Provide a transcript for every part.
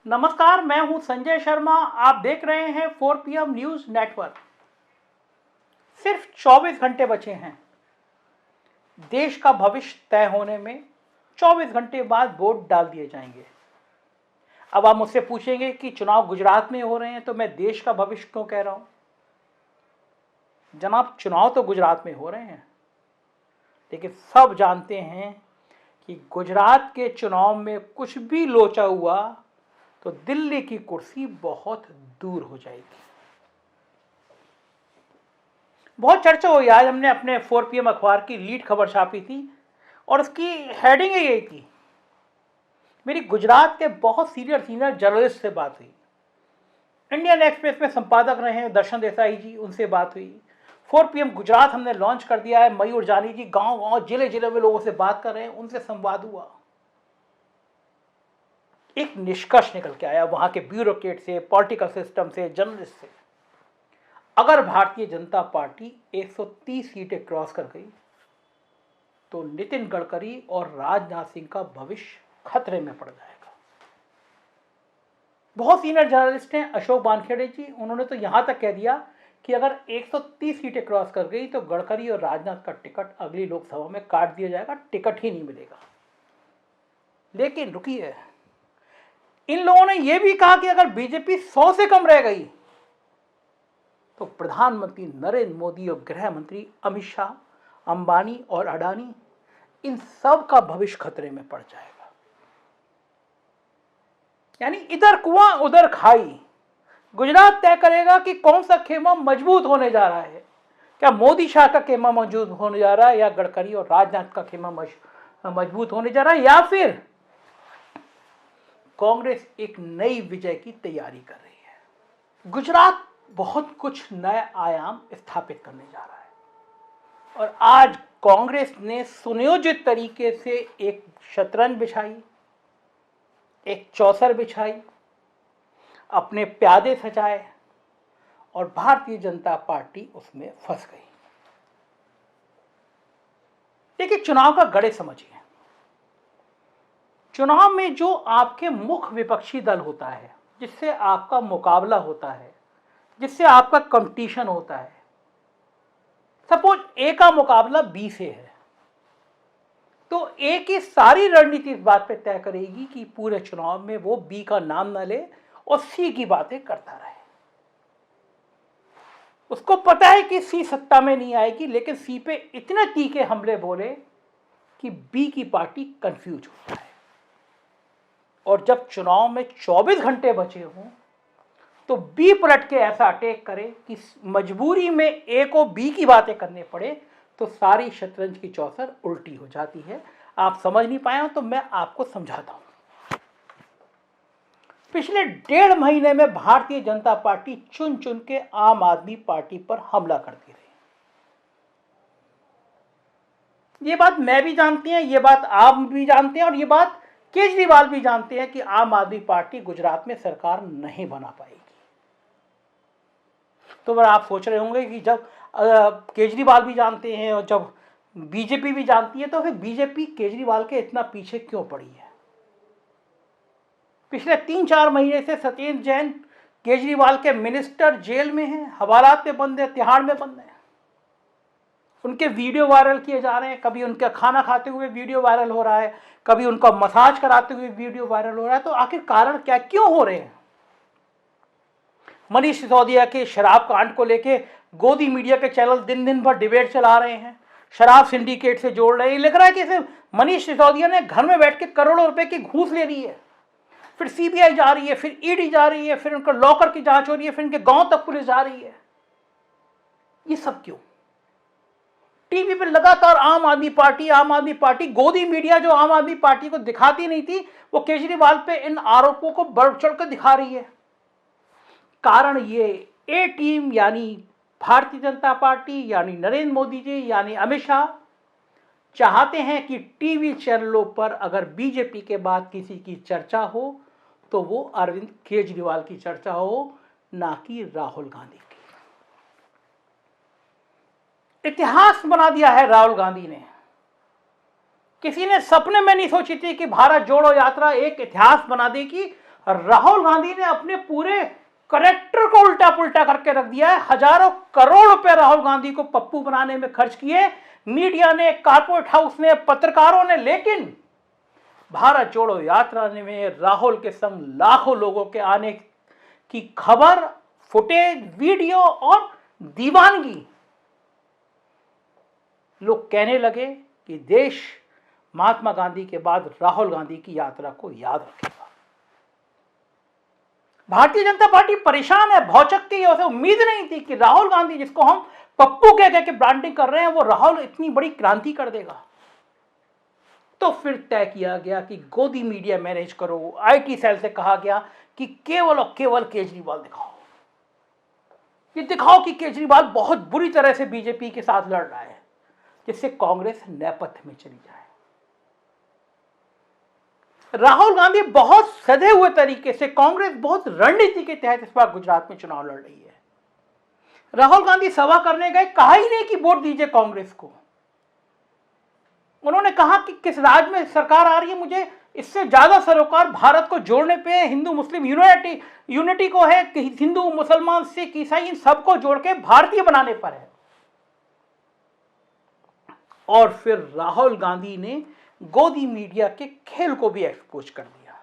नमस्कार, मैं हूं संजय शर्मा। आप देख रहे हैं 4 PM न्यूज नेटवर्क। सिर्फ 24 घंटे बचे हैं देश का भविष्य तय होने में। 24 घंटे बाद वोट डाल दिए जाएंगे। अब आप मुझसे पूछेंगे कि चुनाव गुजरात में हो रहे हैं तो मैं देश का भविष्य क्यों कह रहा हूं। जनाब, चुनाव तो गुजरात में हो रहे हैं, लेकिन सब जानते हैं कि गुजरात के चुनाव में कुछ भी लोचा हुआ तो दिल्ली की कुर्सी बहुत दूर हो जाएगी। बहुत चर्चा हुई। आज हमने अपने 4 PM अखबार की लीड खबर छापी थी और उसकी हेडिंग यही थी। मेरी गुजरात के बहुत सीनियर जर्नलिस्ट से बात हुई। इंडियन एक्सप्रेस में संपादक रहे हैं दर्शन देसाई जी, उनसे बात हुई। 4 PM गुजरात हमने लॉन्च कर दिया है। मयूर जानी जी गांव गांव जिले जिले में लोगों से बात कर रहे हैं, उनसे संवाद हुआ। एक निष्कर्ष निकल के आया वहां के ब्यूरोक्रेट से, पॉलिटिकल सिस्टम से, जर्नलिस्ट से। अगर भारतीय जनता पार्टी 130 सीटें क्रॉस कर गई तो नितिन गडकरी और राजनाथ सिंह का भविष्य खतरे में पड़ जाएगा। बहुत सीनियर जर्नलिस्ट हैं, अशोक वानखेड़े जी, उन्होंने तो यहां तक कह दिया कि अगर 130 सीटें क्रॉस कर गई तो गडकरी और राजनाथ का टिकट अगली लोकसभा में काट दिया जाएगा, टिकट ही नहीं मिलेगा। लेकिन रुकिए, इन लोगों ने यह भी कहा कि अगर बीजेपी 100 से कम रह गई तो प्रधानमंत्री नरेंद्र मोदी और गृह मंत्री अमित शाह, अंबानी और अडानी, इन सब का भविष्य खतरे में पड़ जाएगा। यानी इधर कुआं उधर खाई। गुजरात तय करेगा कि कौन सा खेमा मजबूत होने जा रहा है। क्या मोदी शाह का खेमा मजबूत होने जा रहा है, या गडकरी और राजनाथ का खेमा मजबूत होने जा रहा है, या फिर कांग्रेस एक नई विजय की तैयारी कर रही है। गुजरात बहुत कुछ नए आयाम स्थापित करने जा रहा है और आज कांग्रेस ने सुनियोजित तरीके से एक शतरंज बिछाई, एक चौसर बिछाई, अपने प्यादे सजाए और भारतीय जनता पार्टी उसमें फंस गई। देखिए, चुनाव का गड़े समझिए। चुनाव में जो आपके मुख्य विपक्षी दल होता है, जिससे आपका मुकाबला होता है, जिससे आपका कंपटीशन होता है, सपोज ए का मुकाबला बी से है, तो ए की सारी रणनीति इस बात पे तय करेगी कि पूरे चुनाव में वो बी का नाम ना ले और सी की बातें करता रहे। उसको पता है कि सी सत्ता में नहीं आएगी, लेकिन सी पे इतने तीखे हमले बोले कि बी की पार्टी कंफ्यूज हो जाए। और जब चुनाव में 24 घंटे बचे हों तो बी पलट के ऐसा अटैक करे कि मजबूरी में ए को बी की बातें करने पड़े, तो सारी शतरंज की चौसर उल्टी हो जाती है। आप समझ नहीं पाए तो मैं आपको समझाता हूं। पिछले 1.5 महीने में भारतीय जनता पार्टी चुन चुन के आम आदमी पार्टी पर हमला करती रही। ये बात मैं भी जानती हैं, ये बात आप भी जानते हैं और ये बात केजरीवाल भी जानते हैं कि आम आदमी पार्टी गुजरात में सरकार नहीं बना पाएगी। तो अगर आप सोच रहे होंगे कि जब केजरीवाल भी जानते हैं और जब बीजेपी भी जानती है तो फिर बीजेपी केजरीवाल के इतना पीछे क्यों पड़ी है। पिछले 3-4 महीने से सत्येंद्र जैन केजरीवाल के मिनिस्टर जेल में हैं, हवालात में बंद है, तिहाड़ में बंद है। उनके वीडियो वायरल किए जा रहे हैं। कभी उनका खाना खाते हुए वीडियो वायरल हो रहा है, कभी उनका मसाज कराते हुए वीडियो वायरल हो रहा है। तो आखिर कारण क्या, क्यों हो रहे हैं। मनीष सिसोदिया के शराब कांड को लेके गोदी मीडिया के चैनल दिन दिन भर डिबेट चला रहे हैं, शराब सिंडिकेट से जोड़ रहे हैं। लग रहा है कि इसे मनीष सिसोदिया ने घर में बैठ के करोड़ों रुपए की घूस ले ली है। फिर सीबीआई जा रही है, फिर ईडी जा रही है, फिर उनका लॉकर की जांच हो रही है, फिर उनके गांव तक पुलिस जा रही है। ये सब क्यों। टीवी पर लगातार आम आदमी पार्टी गोदी मीडिया जो आम आदमी पार्टी को दिखाती नहीं थी, वो केजरीवाल पे इन आरोपों को बढ़ चढ़ कर दिखा रही है। कारण ये ए टीम यानी भारतीय जनता पार्टी, यानी नरेंद्र मोदी जी, यानी अमित शाह चाहते हैं कि टीवी चैनलों पर अगर बीजेपी के बाद किसी की चर्चा हो तो वो अरविंद केजरीवाल की चर्चा हो, ना कि राहुल गांधी की। इतिहास बना दिया है राहुल गांधी ने। किसी ने सपने में नहीं सोची थी कि भारत जोड़ो यात्रा एक इतिहास बना देगी राहुल गांधी ने अपने पूरे करेक्टर को उल्टा पुल्टा करके रख दिया है। हजारों करोड़ रुपए राहुल गांधी को पप्पू बनाने में खर्च किए, मीडिया ने, कारपोरेट हाउस ने, पत्रकारों ने, लेकिन भारत जोड़ो यात्रा में राहुल के संग लाखों लोगों के आने की खबर, फुटेज, वीडियो और दीवानगी, लोग कहने लगे कि देश महात्मा गांधी के बाद राहुल गांधी की यात्रा को याद रखेगा। भारतीय जनता पार्टी परेशान है, भौचक्की है। उसे उम्मीद नहीं थी कि राहुल गांधी, जिसको हम पप्पू कह के ब्रांडिंग कर रहे हैं, वो राहुल इतनी बड़ी क्रांति कर देगा। तो फिर तय किया गया कि गोदी मीडिया मैनेज करो। आईटी सेल से कहा गया कि केवल और केवल केजरीवाल दिखाओ, ये दिखाओ कि केजरीवाल बहुत बुरी तरह से बीजेपी के साथ लड़ रहा है, जिससे कांग्रेस नेपथ्य में चली जाए। राहुल गांधी बहुत सधे हुए तरीके से, कांग्रेस बहुत रणनीति के तहत इस बार गुजरात में चुनाव लड़ रही है। राहुल गांधी सभा करने गए, कहा ही नहीं कि वोट दीजिए कांग्रेस को। उन्होंने कहा कि किस राज्य में सरकार आ रही है, मुझे इससे ज्यादा सरोकार भारत को जोड़ने पे, हिंदू मुस्लिम यूनिटी को है, हिंदू मुसलमान सिख ईसाई इन सबको जोड़ के भारतीय बनाने पर है। और फिर राहुल गांधी ने गोदी मीडिया के खेल को भी एक्सपोज कर दिया,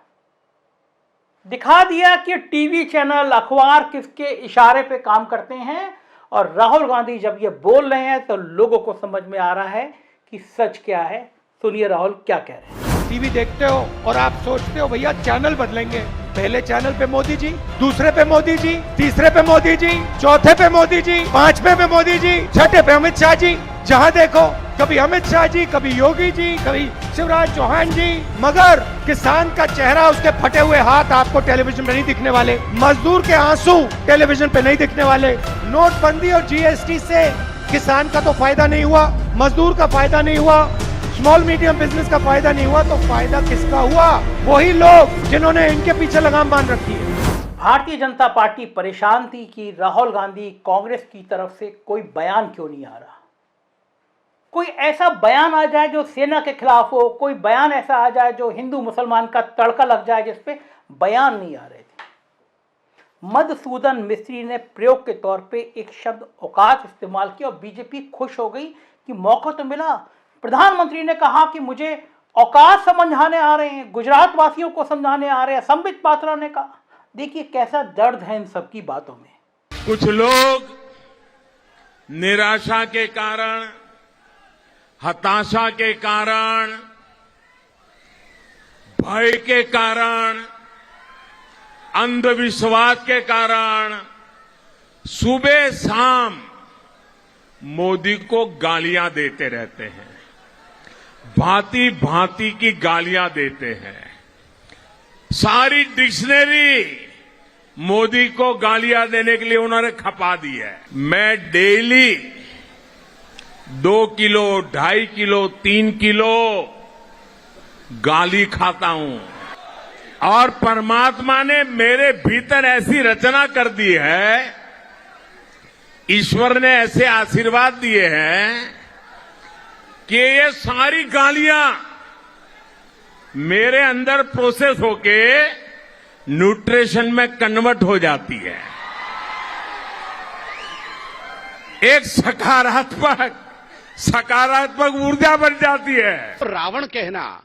दिखा दिया कि टीवी चैनल, अखबार किसके इशारे पे काम करते हैं। और राहुल गांधी जब ये बोल रहे हैं तो लोगों को समझ में आ रहा है कि सच क्या है। सुनिए राहुल क्या कह रहे हैं। टीवी देखते हो और आप सोचते हो भैया चैनल बदलेंगे, पहले चैनल पे मोदी जी, दूसरे पे मोदी जी, तीसरे पे मोदी जी, चौथे पे मोदी जी, पांचवे पे मोदी जी, छठे पे अमित शाह जी। जहां देखो कभी अमित शाह जी, कभी योगी जी, कभी शिवराज चौहान जी, मगर किसान का चेहरा, उसके फटे हुए हाथ आपको टेलीविजन पे नहीं दिखने वाले, मजदूर के आंसू टेलीविजन पे नहीं दिखने वाले। नोटबंदी और जीएसटी से किसान का तो फायदा नहीं हुआ, मजदूर का फायदा नहीं हुआ, स्मॉल मीडियम बिजनेस का फायदा नहीं हुआ, तो फायदा किसका हुआ? वही लोग जिन्होंने इनके पीछे लगाम बांध रखी है। भारतीय जनता पार्टी परेशान थी कि राहुल गांधी, कांग्रेस की तरफ से कोई बयान क्यों नहीं आ रहा। कोई ऐसा बयान आ जाए जो सेना के खिलाफ हो, कोई बयान ऐसा आ जाए जो हिंदू मुसलमान का तड़का लग जाए, जिसपे बयान नहीं आ रहे थे। मधुसूदन मिस्त्री ने प्रयोग के तौर पे एक शब्द औकात इस्तेमाल किया और बीजेपी खुश हो गई कि मौका तो मिला। प्रधानमंत्री ने कहा कि मुझे औकात समझाने आ रहे हैं, गुजरात वासियों को समझाने आ रहे हैं। संबित पात्रा ने कहा, देखिए कैसा दर्द है इन सबकी बातों में। कुछ लोग निराशा के कारण, हताशा के कारण, भय के कारण, अंधविश्वास के कारण सुबह शाम मोदी को गालियां देते रहते हैं, भांति भांति की गालियां देते हैं। सारी डिक्शनरी मोदी को गालियां देने के लिए उन्होंने खपा दी है। मैं डेली 2 किलो, 2.5 किलो, 3 किलो गाली खाता हूं और परमात्मा ने मेरे भीतर ऐसी रचना कर दी है, ईश्वर ने ऐसे आशीर्वाद दिए हैं कि ये सारी गालियां मेरे अंदर प्रोसेस होके न्यूट्रिशन में कन्वर्ट हो जाती है। एक सकारात्मक ऊर्जा बन जाती है। रावण कहना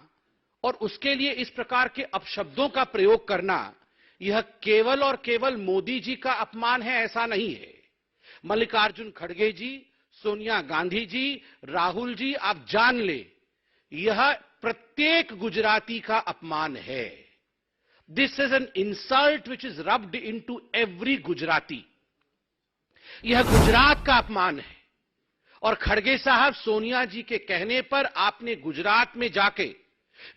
और उसके लिए इस प्रकार के अपशब्दों का प्रयोग करना, यह केवल और केवल मोदी जी का अपमान है, ऐसा नहीं है। मल्लिकार्जुन खड़गे जी, सोनिया गांधी जी, राहुल जी, आप जान ले, यह प्रत्येक गुजराती का अपमान है। This is an insult which is rubbed into every Gujarati. यह गुजरात का अपमान है। और खड़गे साहब, सोनिया जी के कहने पर आपने गुजरात में जाके,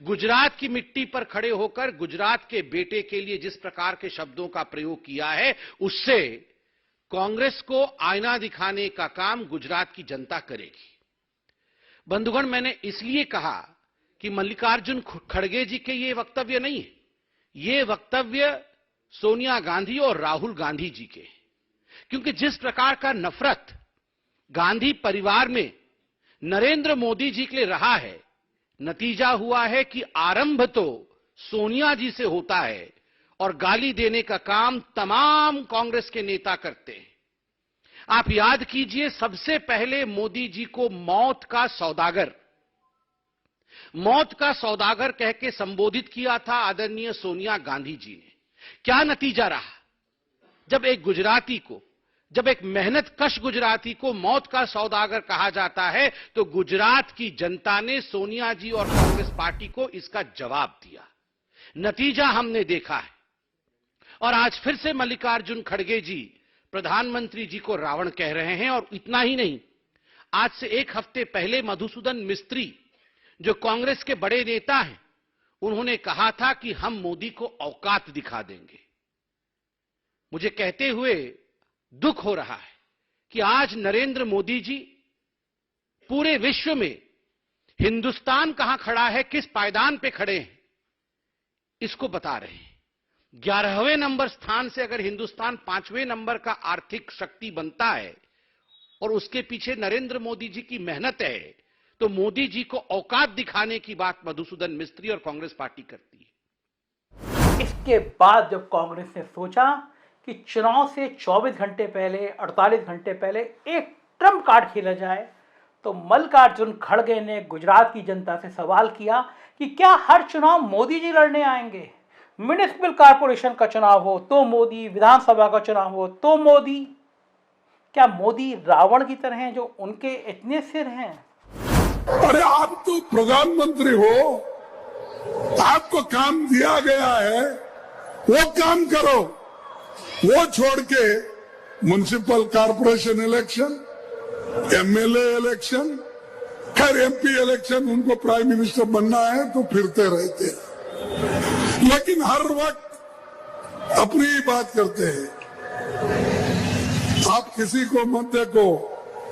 गुजरात की मिट्टी पर खड़े होकर गुजरात के बेटे के लिए जिस प्रकार के शब्दों का प्रयोग किया है, उससे कांग्रेस को आईना दिखाने का काम गुजरात की जनता करेगी। बंधुगण, मैंने इसलिए कहा कि मल्लिकार्जुन खड़गे जी के ये वक्तव्य नहीं है, ये वक्तव्य सोनिया गांधी और राहुल गांधी जी के, क्योंकि जिस प्रकार का नफरत गांधी परिवार में नरेंद्र मोदी जी के लिए रहा है, नतीजा हुआ है कि आरंभ तो सोनिया जी से होता है और गाली देने का काम तमाम कांग्रेस के नेता करते हैं। आप याद कीजिए, सबसे पहले मोदी जी को मौत का सौदागर कह के संबोधित किया था आदरणीय सोनिया गांधी जी ने। क्या नतीजा रहा? जब एक मेहनत कश गुजराती को मौत का सौदागर कहा जाता है, तो गुजरात की जनता ने सोनिया जी और कांग्रेस पार्टी को इसका जवाब दिया। नतीजा हमने देखा है। और आज फिर से मल्लिकार्जुन खड़गे जी प्रधानमंत्री जी को रावण कह रहे हैं। और इतना ही नहीं, आज से एक हफ्ते पहले मधुसूदन मिस्त्री, जो कांग्रेस के बड़े नेता हैं, उन्होंने कहा था कि हम मोदी को औकात दिखा देंगे। मुझे कहते हुए दुख हो रहा है कि आज नरेंद्र मोदी जी पूरे विश्व में हिंदुस्तान कहां खड़ा है, किस पायदान पे खड़े हैं, इसको बता रहे हैं। 11वें नंबर स्थान से अगर हिंदुस्तान 5वें नंबर का आर्थिक शक्ति बनता है और उसके पीछे नरेंद्र मोदी जी की मेहनत है, तो मोदी जी को औकात दिखाने की बात मधुसूदन मिस्त्री और कांग्रेस पार्टी करती है। इसके बाद जब कांग्रेस ने सोचा कि चुनाव से 24 घंटे पहले, 48 घंटे पहले एक ट्रम्प कार्ड खेला जाए, तो मल्लिकार्जुन खड़गे ने गुजरात की जनता से सवाल किया कि क्या हर चुनाव मोदी जी लड़ने आएंगे? म्युनिसिपल कॉर्पोरेशन का चुनाव हो तो मोदी, विधानसभा का चुनाव हो तो मोदी। क्या मोदी रावण की तरह हैं जो उनके इतने सिर हैं? अरे आप तो प्रधानमंत्री हो, आपको काम दिया गया है, वो काम करो। वो छोड़ के municipal corporation election, MLA election, खैर एमपी इलेक्शन, उनको प्राइम मिनिस्टर बनना है तो फिरते रहते हैं, लेकिन हर वक्त अपनी ही बात करते हैं। आप किसी को मत देखो,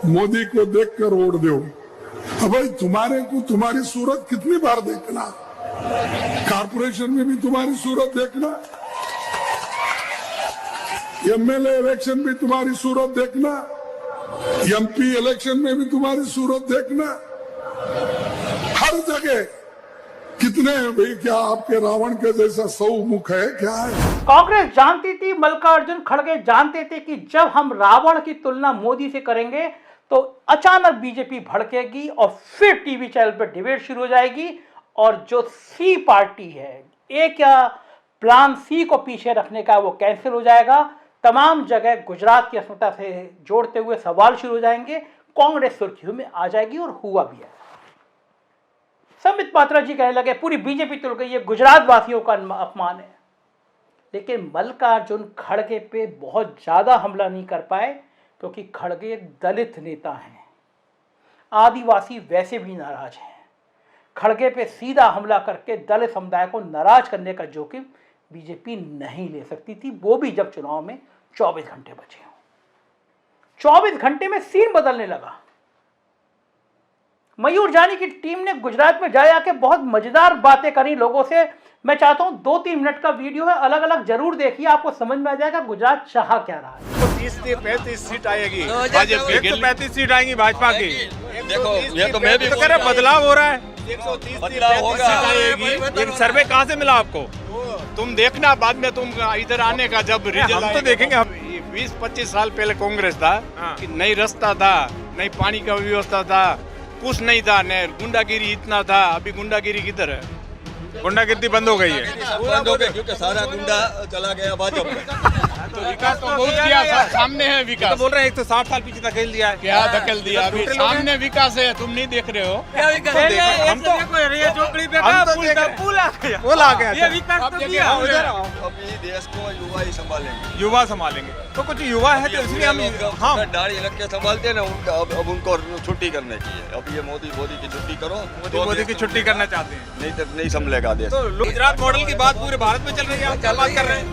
मोदी को देखकर वोट दो। अब भाई तुम्हारे को तुम्हारी सूरत कितनी बार देखना, कॉर्पोरेशन में भी तुम्हारी सूरत देखना, एमएलए इलेक्शन में तुम्हारी सूरत देखना, एमपी इलेक्शन में भी तुम्हारी सूरत देखना, हर जगह कितने हैं भाई? क्या आपके रावण के जैसा 100 मुख है क्या है? कांग्रेस जानती थी, मल्लिकार्जुन खड़गे जानते थे कि जब हम रावण की तुलना मोदी से करेंगे तो अचानक बीजेपी भड़केगी और फिर टीवी चैनल पर डिबेट शुरू हो जाएगी। और जो सी पार्टी है, एक या प्लान सी को पीछे रखने का, वो कैंसिल हो जाएगा। तमाम जगह गुजरात की अस्मिता से जोड़ते हुए सवाल शुरू हो जाएंगे, कांग्रेस सुर्खियों में आ जाएगी। और हुआ भी है। संबित पात्रा जी कहने लगे पूरी बीजेपी तुल गई, ये गुजरात वासियों का अपमान है। लेकिन मल्लिकार्जुन खड़गे पे बहुत ज्यादा हमला नहीं कर पाए, क्योंकि खड़गे दलित नेता हैं, आदिवासी वैसे भी नाराज हैं। खड़गे पे सीधा हमला करके दलित समुदाय को नाराज करने का जोखिम बीजेपी नहीं ले सकती थी, वो भी जब चुनाव में 24 घंटे बचे हों। 24 घंटे में सीन बदलने लगा। मयूर जानी की टीम ने गुजरात में जाए आके बहुत मजेदार बातें करी लोगों से। मैं चाहता हूं 2-3 मिनट का वीडियो है, अलग अलग जरूर देखिए, आपको समझ में आ जाएगा गुजरात चाह क्या रहा है। 30 से 35 सीट आएगी, 135 सीट आएंगी भाजपा की। देखो ये तो मैं भी तो कह रहे बदलाव हो रहा है, 130 बदलाव होगा। ये सर्वे कहाँ से मिला आपको? तुम देखना बाद में, तुम इधर आने का जब रिजल्ट हम तो देखेंगे। हम 20-25 साल पहले कांग्रेस था कि नहीं रास्ता था, नहीं पानी का व्यवस्था था, कुछ नहीं था, न गुंडागिरी इतना था। अभी गुंडागिरी किधर है? गुंडागिरी बंद हो गई है, बंद हो गए क्योंकि सारा गुंडा चला गया भाजपा में। तो विकास तो बहुत किया, सामने है विकास। तो बोल रहे हैं 160 साल पीछे धकेल दिया है। क्या धकेल दिया? अभी सामने विकास है, तुम नहीं देख रहे हो। हम तो पुल आ गया, ये विकास तो किया। अभी देश को युवा ही संभालेंगे, युवा संभालेंगे, तो कुछ युवा है तो इसलिए हम दाढ़ी रख के संभालते हैं ना, अब उनको छुट्टी करने की है। अब ये मोदी की छुट्टी करो, मोदी की छुट्टी करना चाहते हैं, नहीं तो नहीं संभलेगा देश। तो गुजरात मॉडल की बात पूरे भारत में चल रही है, आप क्या बात कर रहे हैं?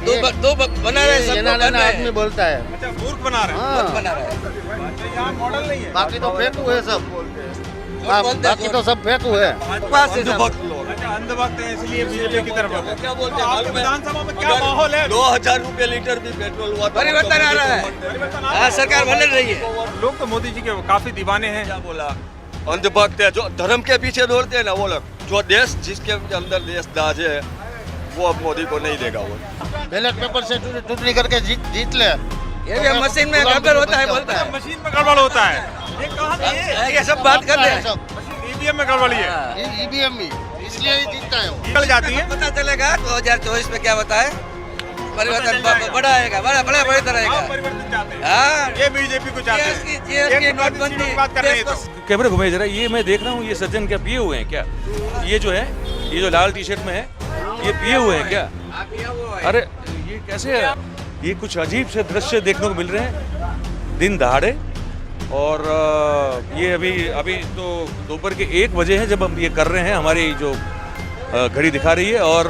दो बना रहे, सबको करना है। आदमी बोलता है, अच्छा मूर्ख बना रहे हैं, बना रहा है। यहाँ मॉडल नहीं है, बाकी तो फेंकू है सब, बाकी तो सब फेंकू है। अच्छा अंधभक्त है, इसलिए बीजेपी की तरफ क्या बोलते हैं। हैं विधानसभा में क्या माहौल है? 2000 रुपए लीटर भी पेट्रोल हुआ, परिवर्तन आ रहा है, सरकार बदल रही है। लोग तो मोदी जी के काफी दीवाने हैं। क्या बोला? अंधभक्त है, जो धर्म के पीछे दौड़ते हैं ना वो लोग। जो देश जिसके अंदर देश दाज है वो अब मोदी को नहीं देगा। वो बैलेट पेपर से चुनाव करके जीत ले। ये भी मशीन में गड़बड़ होता है बोलता है। मशीन में गड़बड़ होता है, ये कहाँ से ये? ये सब बात करते हैं। ईवीएम में गड़बड़ी है, ईवीएम में, इसलिए ही जीतता है वो। निकल जाती है। पता चलेगा 2024 में क्या होता है। परिवर्तन बड़ा आएगा, बड़ा तरह आएगा। परिवर्तन चाहते हैं, हाँ, ये बीजेपी को चाहते हैं। जीएसटी नोटबंदी बात कर रहे हैं तो कैमरे घुमाइए जरा। ये मैं देख रहा हूँ, ये सज्जन क्या पिए हुए हैं क्या? ये जो है, ये जो लाल टी शर्ट में है, ये पिए हुए हैं क्या? अरे ये कैसे है? ये कुछ अजीब से दृश्य देखने को मिल रहे हैं दिन दहाड़े। और ये अभी तो दोपहर के 1 बजे हैं जब हम ये कर रहे हैं। हमारी जो घड़ी दिखा रही है, और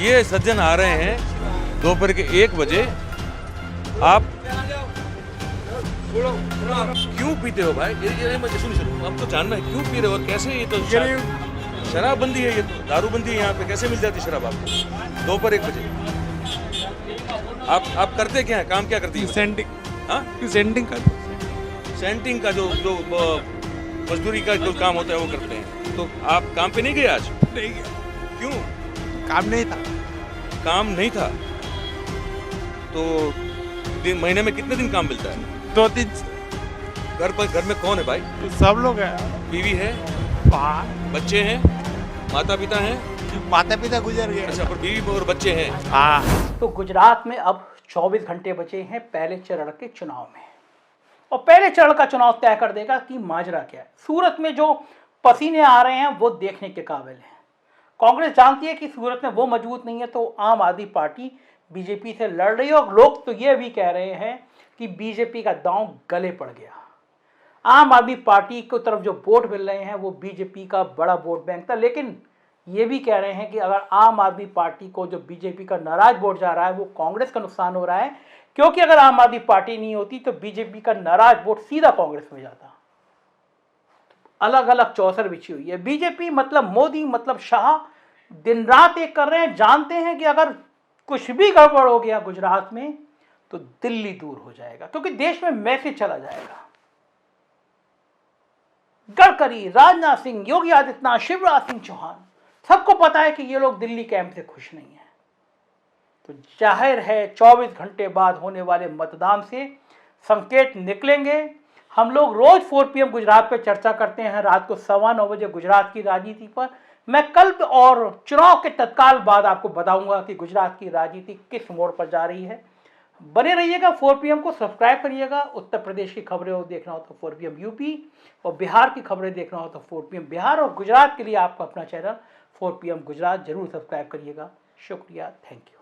ये सज्जन आ रहे हैं दोपहर के 1 बजे। आप क्यों पीते हो भाई? ये सुनो, आपको जानना है क्यों पी रहे हो और कैसे? ये तो शराबबंदी है, ये तो दारूबंदी है यहाँ पे। कैसे मिल जाती शराब आपको दोपहर 1 बजे? आप करते क्या है, काम क्या करती है? सेंटिंग का सेंटिंग का जो मजदूरी का जो काम होता है वो करते हैं। तो आप काम पे नहीं गए आज? नहीं गया, क्यों? काम नहीं था। काम नहीं था तो महीने में कितने दिन काम मिलता है? 2-3 घर में कौन है भाई? सब लोग हैं। बीवी है, बच्चे हैं, माता पिता हैं? माता पिता गुजर गए। अच्छा, पर बीवी और बच्चे हैं। हाँ, तो गुजरात में अब 24 घंटे बचे हैं पहले चरण के चुनाव में, और पहले चरण का चुनाव तय कर देगा कि माजरा क्या है। सूरत में जो पसीने आ रहे हैं वो देखने के काबिल हैं। कांग्रेस जानती है कि सूरत में वो मजबूत नहीं है, तो आम आदमी पार्टी बीजेपी से लड़ रही है। और लोग तो ये भी कह रहे हैं कि बीजेपी का दांव गले पड़ गया। आम आदमी पार्टी की तरफ जो वोट मिल रहे हैं वो बीजेपी का बड़ा वोट बैंक था, लेकिन ये भी कह रहे हैं कि अगर आम आदमी पार्टी को जो बीजेपी का नाराज वोट जा रहा है वो कांग्रेस का नुकसान हो रहा है, क्योंकि अगर आम आदमी पार्टी नहीं होती तो बीजेपी का नाराज वोट सीधा कांग्रेस में जाता। अलग अलग चौसर बिछी हुई है। बीजेपी मतलब मोदी मतलब शाह दिन रात एक कर रहे हैं। जानते हैं कि अगर कुछ भी गड़बड़ हो गया गुजरात में तो दिल्ली दूर हो जाएगा, क्योंकि देश में मैसेज चला जाएगा। गडकरी, राजनाथ सिंह, योगी आदित्यनाथ, शिवराज सिंह चौहान, सबको पता है कि ये लोग दिल्ली कैंप से खुश नहीं है। तो जाहिर है 24 घंटे बाद होने वाले मतदान से संकेत निकलेंगे। हम लोग रोज 4 PM गुजरात पे चर्चा करते हैं, रात को 9:15 बजे गुजरात की राजनीति पर। मैं कल और चुनाव के तत्काल बाद आपको बताऊंगा कि गुजरात की राजनीति किस मोड़ पर जा रही है। बने रहिएगा, 4 PM को सब्सक्राइब करिएगा। उत्तर प्रदेश की खबरें हो देखना हो तो 4 PM यूपी, और बिहार की खबरें देखना हो तो 4 PM बिहार, और गुजरात के लिए आपका अपना चैनल 4 PM गुजरात जरूर सब्सक्राइब करिएगा। शुक्रिया, थैंक यू।